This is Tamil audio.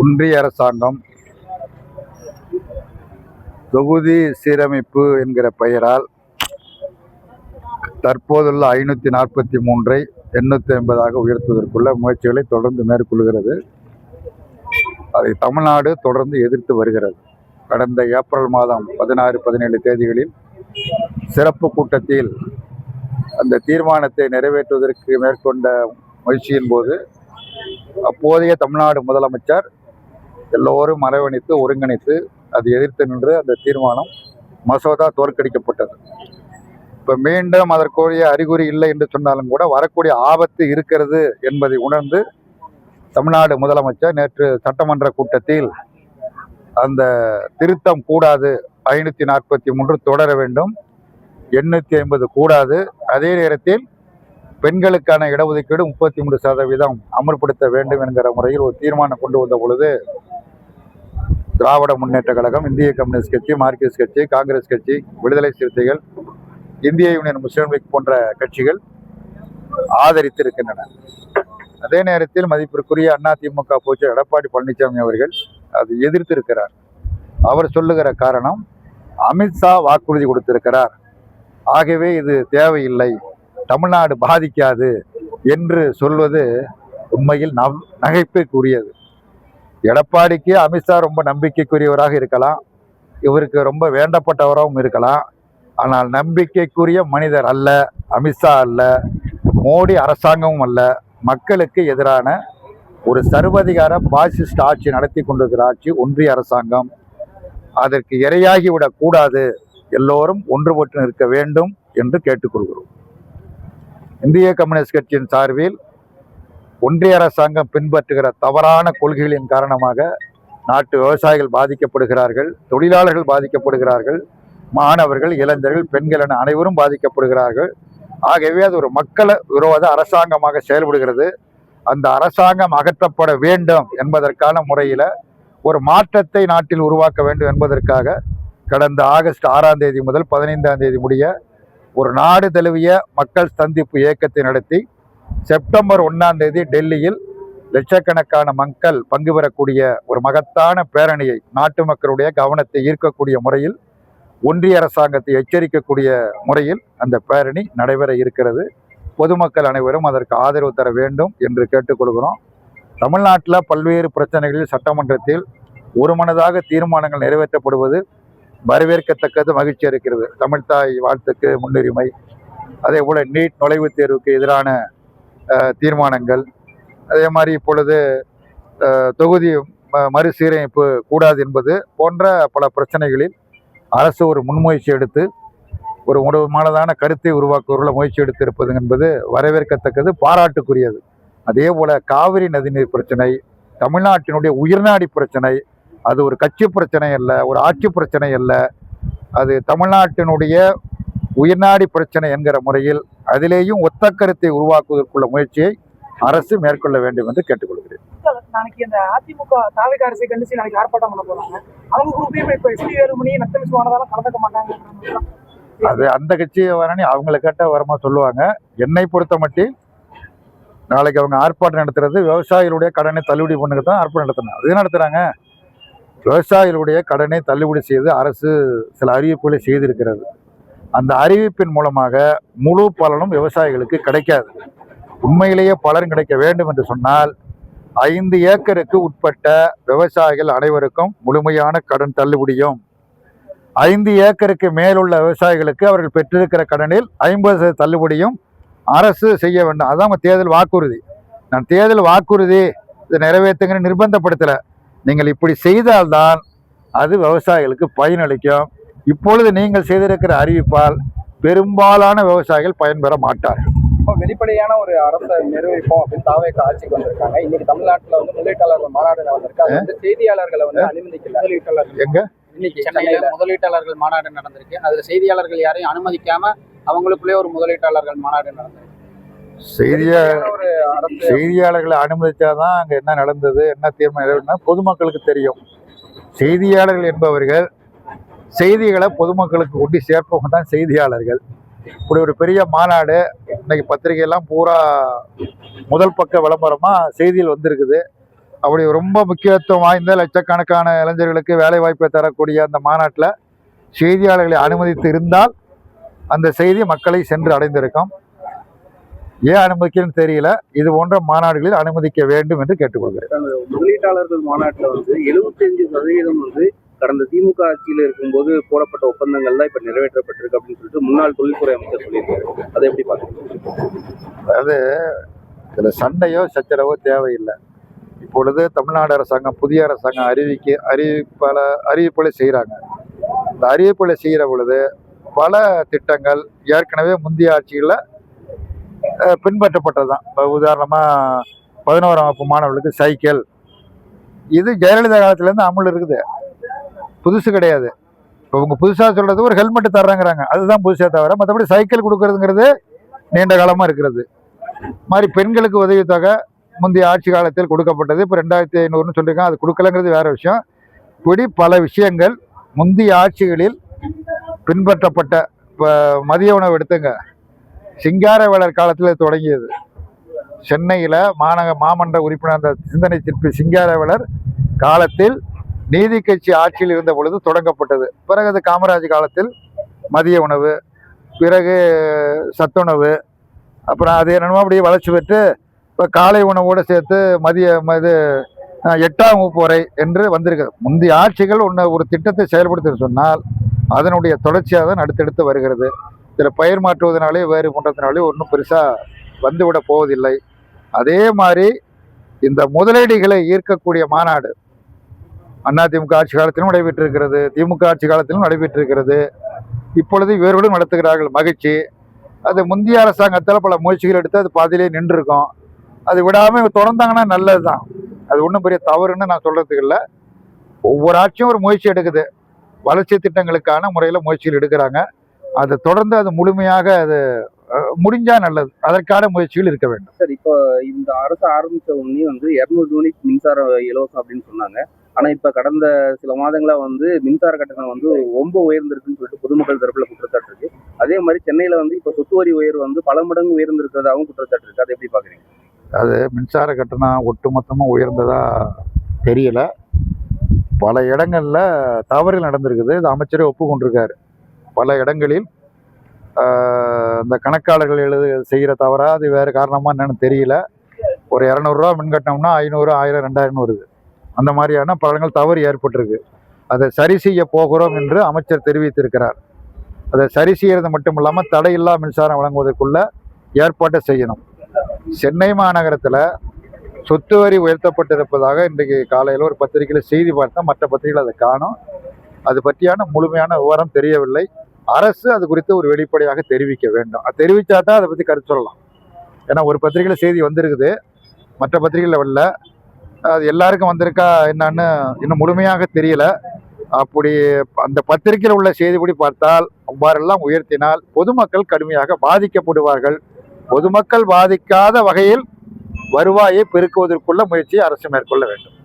ஒன்றிய அரசாங்கம் தொகுதி சீரமைப்பு என்கிற பெயரால் தற்போதுள்ள 543ஐ 850 உயர்த்துவதற்குள்ள முயற்சிகளை தொடர்ந்து மேற்கொள்கிறது. அதை தமிழ்நாடு தொடர்ந்து எதிர்த்து வருகிறது. கடந்த ஏப்ரல் மாதம் 16, 17 தேதிகளில் சிறப்பு கூட்டத்தில் அந்த தீர்மானத்தை நிறைவேற்றுவதற்கு மேற்கொண்ட முயற்சியின் போது அப்போதைய தமிழ்நாடு முதலமைச்சர் எல்லோரும் அரவணைத்து ஒருங்கிணைத்து அதை எதிர்த்து நின்று அந்த தீர்மானம் மசோதா தோற்கடிக்கப்பட்டது. இப்போ மீண்டும் அதற்குரிய அறிகுறி இல்லை என்று சொன்னாலும் கூட வரக்கூடிய ஆபத்து இருக்கிறது என்பதை உணர்ந்து தமிழ்நாடு முதலமைச்சர் நேற்று சட்டமன்ற கூட்டத்தில் அந்த திருத்தம் கூடாது, 543 தொடர வேண்டும், 850 கூடாது, அதே நேரத்தில் பெண்களுக்கான இடஒதுக்கீடு 33% அமல்படுத்த வேண்டும் என்கிற முறையில் ஒரு தீர்மானம் கொண்டு வந்த பொழுது திராவிட முன்னேற்ற கழகம், இந்திய கம்யூனிஸ்ட் கட்சி, மார்க்சிஸ்ட் கட்சி, காங்கிரஸ் கட்சி, விடுதலை சிறுத்தைகள், இந்திய யூனியன் முஸ்லீம் லீக் போன்ற கட்சிகள் ஆதரித்திருக்கின்றன. அதே நேரத்தில் மதிப்பிற்குரிய அதிமுக பொதுச்செயலாளர் எடப்பாடி பழனிசாமி அவர்கள் அதை எதிர்த்திருக்கிறார். அவர் சொல்லுகிற காரணம், அமித்ஷா வாக்குறுதி கொடுத்திருக்கிறார், ஆகவே இது தேவையில்லை, தமிழ்நாடு பாதிக்காது என்று சொல்வது உண்மையில் நகைப்புக்குரியது. எடப்பாடிக்கு அமித்ஷா ரொம்ப நம்பிக்கைக்குரியவராக இருக்கலாம், இவருக்கு ரொம்ப வேண்டப்பட்டவராகவும் இருக்கலாம். ஆனால் நம்பிக்கைக்குரிய மனிதர் அல்ல, அமித்ஷா அல்ல, மோடி அரசாங்கமும் அல்ல. மக்களுக்கு எதிரான ஒரு சர்வதிகார பாசிஸ்ட் ஆட்சி நடத்தி கொண்டிருக்கிற ஆட்சி ஒன்றிய அரசாங்கம். அதற்கு இரையாகிவிடக் கூடாது, எல்லோரும் ஒன்றுபட்டு நிற்க வேண்டும் என்று கேட்டுக்கொள்கிறோம். இந்திய கம்யூனிஸ்ட் கட்சியின் சார்பில் ஒன்றிய அரசாங்கம் பின்பற்றுகிற தவறான கொள்கைகளின் காரணமாக நாட்டு விவசாயிகள் பாதிக்கப்படுகிறார்கள், தொழிலாளர்கள் பாதிக்கப்படுகிறார்கள், மாணவர்கள், இளைஞர்கள், பெண்கள் என அனைவரும் பாதிக்கப்படுகிறார்கள். ஆகவே அது ஒரு மக்கள் விரோத அரசாங்கமாக செயல்படுகிறது. அந்த அரசாங்கம் அகற்றப்பட வேண்டும் என்பதற்கான முறையில் ஒரு மாற்றத்தை நாட்டில் உருவாக்க வேண்டும் என்பதற்காக கடந்த ஆகஸ்ட் 6ஆம் தேதி முதல் 15ஆம் தேதி முடிய ஒரு நாடு தழுவிய மக்கள் சந்திப்பு இயக்கத்தை நடத்தி செப்டம்பர் 1ஆம் தேதி டெல்லியில் லட்சக்கணக்கான மக்கள் பங்கு பெறக்கூடிய ஒரு மகத்தான பேரணியை, நாட்டு மக்களுடைய கவனத்தை ஈர்க்கக்கூடிய முறையில், ஒன்றிய அரசாங்கத்தை எச்சரிக்கக்கூடிய முறையில் அந்த பேரணி நடைபெற இருக்கிறது. பொதுமக்கள் அனைவரும் அதற்கு ஆதரவு தர வேண்டும் என்று கேட்டுக்கொள்கிறோம். தமிழ்நாட்டில் பல்வேறு பிரச்சனைகளில் சட்டமன்றத்தில் ஒருமனதாக தீர்மானங்கள் நிறைவேற்றப்படுவது வரவேற்கத்தக்கது, மகிழ்ச்சி இருக்கிறது. தமிழ்தாய் வாழ்த்துக்கு முன்னுரிமை, அதே போல் நீட் நுழைவுத் தேர்வுக்கு எதிரான தீர்மானங்கள், அதே மாதிரி இப்பொழுது தொகுதி மறுசீரமைப்பு கூடாது என்பது போன்ற பல பிரச்சனைகளில் அரசு ஒரு முன்முயற்சி எடுத்து ஒரு முழுமையானதான கருத்தை உருவாக்குவதில் முயற்சி எடுத்திருப்பது என்பது வரவேற்கத்தக்கது, பாராட்டுக்குரியது. அதே போல காவிரி நதிநீர் பிரச்சனை தமிழ்நாட்டினுடைய உயிர்நாடி பிரச்சனை. அது ஒரு கட்சி பிரச்சனை அல்ல, ஒரு ஆட்சி பிரச்சனை அல்ல, அது தமிழ்நாட்டினுடைய உயிர்நாடி பிரச்சனை என்கிற முறையில் அதிலேயும் ஒத்த கருத்தை உருவாக்குவதற்குள்ள முயற்சியை அரசு மேற்கொள்ள வேண்டும் என்று கேட்டுக்கொள்கிறேன். நாளைக்கு இந்த அதிமுக தாவேக அரசை கண்டிச்சு நாளைக்கு ஆர்ப்பாட்டம் பண்ண போறாங்க. அவங்க குரூப்பையும் இப்ப எஸ்பி வேலுமணி நத்தம் விஸ்வநாதன் கலந்துக்க மாட்டாங்க. அது அந்த கட்சி வரணும், அவங்கள கேட்ட வரமா சொல்லுவாங்க. என்னை பொறுத்த மட்டும் நாளைக்கு அவங்க ஆர்ப்பாட்டம் நடத்துறது விவசாயிகளுடைய கடனை தள்ளுபடி பண்ணுங்க தான் ஆர்ப்பாட்டம் நடத்தணும். அது நடத்துறாங்க. விவசாயிகளுடைய கடனை தள்ளுபடி செய்து அரசு சில அறிவிப்புகளை செய்திருக்கிறது. அந்த அறிவிப்பின் மூலமாக முழு பலனும் விவசாயிகளுக்கு கிடைக்காது. உண்மையிலேயே பலன் கிடைக்க வேண்டும் என்று சொன்னால் 5 ஏக்கருக்கு உட்பட்ட விவசாயிகள் அனைவருக்கும் முழுமையான கடன் தள்ளுபடியும், 5 ஏக்கருக்கு மேலுள்ள விவசாயிகளுக்கு அவர்கள் பெற்றிருக்கிற கடனில் 50% தள்ளுபடியும் அரசு செய்ய வேண்டும். அதான் தேர்தல் வாக்குறுதி. நான் தேர்தல் வாக்குறுதி இதை நிறைவேற்றுங்கிற நிர்பந்தப்படுத்தலை. நீங்கள் இப்படி செய்தால்தான் அது விவசாயிகளுக்கு பயனளிக்கும். இப்பொழுது நீங்கள் செய்திருக்கிற அறிவிப்பால் பெரும்பாலான விவசாயிகள் பயன்பெற மாட்டார்கள். வெளிப்படையான ஒரு அரசை நிர்வகிப்போம் அப்படின்னு தாவேக ஆட்சிக்கு வந்திருக்காங்க. இன்னைக்கு தமிழ்நாட்டில் முதலீட்டாளர்கள் மாநாடு நடந்திருக்கு. அது வந்து செய்தியாளர்களை அனுமதிக்கல. முதலீட்டாளர்கள் எங்க இன்னைக்கு சென்னையில முதலீட்டாளர்கள் மாநாடு நடந்திருக்கு. அதுல செய்தியாளர்கள் யாரையும் அனுமதிக்காம அவங்களுக்குள்ளே ஒரு முதலீட்டாளர்கள் மாநாடு நடந்திருக்கு. செய்தியாளர்களை அனுமதிச்சாதான் அங்க என்ன நடந்தது, என்ன தீர்மானம் பொதுமக்களுக்கு தெரியும். செய்தியாளர்கள் என்பவர்கள் செய்திகளை பொதுமக்களுக்கு கொண்டு சேர்ப்பவங்க தான் செய்தியாளர்கள். இப்படி ஒரு பெரிய மாநாடு இன்னைக்கு பத்திரிகையெல்லாம் பூரா முதல் பக்க விளம்பரமா செய்தியில் வந்திருக்குது. அப்படி ரொம்ப முக்கியத்துவம் வாய்ந்த லட்சக்கணக்கான இளைஞர்களுக்கு வேலை வாய்ப்பை தரக்கூடிய அந்த மாநாட்டில் செய்தியாளர்களை அனுமதித்து இருந்தால் அந்த செய்தி மக்களை சென்று அடைந்திருக்கும். ஏன் அனுமதிக்கணும்னு தெரியல. இது போன்ற மாநாடுகளில் அனுமதிக்க வேண்டும் என்று கேட்டுக்கொள்கிறேன். முதலீட்டாளர்கள் மாநாட்டில் 75% கடந்த திமுக ஆட்சியில் இருக்கும்போது போடப்பட்ட ஒப்பந்தங்கள்லாம் இப்ப நிறைவேற்றப்பட்டிருக்கு அப்படின்னு சொல்லிட்டு முன்னாள் தொழில்துறை அமைச்சர் சொல்லியிருக்காரு. அதை எப்படி பாக்குறீங்க? அதாவது இதுல சண்டையோ சச்சரவோ தேவையில்லை. இப்பொழுது தமிழ்நாடு அரசாங்கம் புதிய அரசாங்கம் அறிவிப்புகளை செய்கிறாங்க. இந்த அறிவிப்புகளை செய்கிற பொழுது பல திட்டங்கள் ஏற்கனவே முந்தைய ஆட்சிகளில் பின்பற்றப்பட்டது தான். இப்போ உதாரணமாக 11ஆம் வகுப்பு மாணவர்களுக்கு சைக்கிள், இது ஜெயலலிதா காலத்துலேருந்து அமல் இருக்குது, புதுசு கிடையாது. இப்போ அவங்க புதுசாக சொல்கிறது ஒரு ஹெல்மெட் தர்றாங்கிறாங்க, அதுதான் புதுசாக தவிர மற்றபடி சைக்கிள் கொடுக்கறதுங்கிறது நீண்ட காலமாக இருக்கிறது. மாதிரி பெண்களுக்கு உதவித்தொகை முந்தைய ஆட்சி காலத்தில் கொடுக்கப்பட்டது, இப்போ 2500ன்னு சொல்லியிருக்காங்க, அது கொடுக்கலங்கிறது வேற விஷயம். இப்படி பல விஷயங்கள் முந்தைய ஆட்சிகளில் பின்பற்றப்பட்ட. இப்போ மதிய உணவு எடுத்துங்க, சிங்காரவேலர் காலத்தில் தொடங்கியது. சென்னையில் மாமன்ற உறுப்பினர் அந்த சிந்தனை சிற்பி சிங்காரவேலர் காலத்தில் நீதி கட்சி ஆட்சியில் இருந்த பொழுது தொடங்கப்பட்டது. பிறகு அது காமராஜ் காலத்தில் மதிய உணவு, பிறகு சத்துணவு, அப்புறம் அது என்னமோ அப்படியே வளர்ச்சி பெற்று இப்போ காலை உணவோடு சேர்த்து இது 8ஆம் வகுப்பு வரை என்று வந்திருக்கு. முந்தைய ஆட்சிகள் ஒரு திட்டத்தை செயல்படுத்த சொன்னால் அதனுடைய தொடர்ச்சியாக தான் அடுத்தடுத்து வருகிறது. இதில் பயிர் மாற்றுவதனாலே வேறு போன்றதுனாலே ஒன்றும் பெருசாக வந்துவிட போவதில்லை. அதே மாதிரி இந்த முதலீடுகளை ஈர்க்கக்கூடிய மாநாடு அதிமுக ஆட்சி காலத்திலும் நடைபெற்றிருக்கிறது, திமுக ஆட்சி காலத்திலும் நடைபெற்றிருக்கிறது, இப்பொழுது இவர்களும் நடத்துகிறார்கள். மகிழ்ச்சி. அது முந்தைய அரசாங்கத்தில் பல முயற்சிகள் எடுத்து அது பாதியிலே நின்றுருக்கும். அது விடாமல் தொடர்ந்தாங்கன்னா நல்லது தான். அது ஒன்றும் பெரிய தவறுன்னு நான் சொல்கிறதுக்கு இல்லை. ஒவ்வொரு ஆட்சியும் ஒரு முயற்சி எடுக்குது, வளர்ச்சி திட்டங்களுக்கான முறையில் முயற்சிகள் எடுக்கிறாங்க. அதை தொடர்ந்து அது முழுமையாக அது முடிஞ்சா நல்லது. அதற்கான முயற்சிகள் இருக்க வேண்டும். சார், இப்போ இந்த அரசு ஆரம்பிச்ச உடனே 200 யூனிட் மின்சாரம் இலவசம் அப்படின்னு சொன்னாங்க. ஆனா இப்ப கடந்த சில மாதங்களா மின்சார கட்டணம் ரொம்ப உயர்ந்திருக்குன்னு சொல்லிட்டு பொதுமக்கள் தரப்புல குற்றச்சாட்டு இருக்கு. அதே மாதிரி சென்னையில இப்ப சொத்து வரி உயர்வு பல மடங்கு உயர்ந்திருக்கிறதாகவும் குற்றச்சாட்டு இருக்கு. அதை எப்படி பாக்குறீங்க? அது மின்சார கட்டணம் ஒட்டுமொத்தமாக உயர்ந்ததா தெரியல. பல இடங்களில் தவறுகள் நடந்திருக்குது. இது அமைச்சரே ஒப்புக்கொண்டிருக்காரு. பல இடங்களில் இந்த கணக்காளர்கள் செய்கிற தவறா அது வேறு காரணமாக என்னன்னு தெரியல. ஒரு 200 ரூபா மின் கட்டணம்னா 500, 1000, 2000 வருது. அந்த மாதிரியான பலங்கள் தவறு ஏற்பட்டிருக்கு. அதை சரி செய்ய போகிறோம் என்று அமைச்சர் தெரிவித்திருக்கிறார். அதை சரி செய்கிறது மட்டும் இல்லாமல் தடையில்லா மின்சாரம் வழங்குவதற்குள்ள ஏற்பாட்டை செய்யணும். சென்னை மாநகரத்தில் சொத்து வரி உயர்த்தப்பட்டிருப்பதாக இன்றைக்கு காலையில் ஒரு பத்திரிகையில் செய்தி பார்த்தா, மற்ற பத்திரிகையில் அதை காணும். அது பற்றியான முழுமையான விவரம் தெரியவில்லை. அரசு அது குறித்து ஒரு வெளிப்படையாக தெரிவிக்க வேண்டும். அது தெரிவித்தா தான் அதை பற்றி கருத்து சொல்லலாம். ஏன்னா ஒரு பத்திரிகையில் செய்தி வந்திருக்குது, மற்ற பத்திரிகையில் வரல. அது எல்லாருக்கும் வந்திருக்கா என்னன்னு இன்னும் முழுமையாக தெரியல. அப்படி அந்த பத்திரிகையில் உள்ள செய்திப்படி பார்த்தால் அவ்வாறெல்லாம் உயர்த்தினால் பொதுமக்கள் கடுமையாக பாதிக்கப்படுவார்கள். பொதுமக்கள் பாதிக்காத வகையில் வருவாயை பெருக்குவதற்குள்ள முயற்சியை அரசு மேற்கொள்ள வேண்டும்.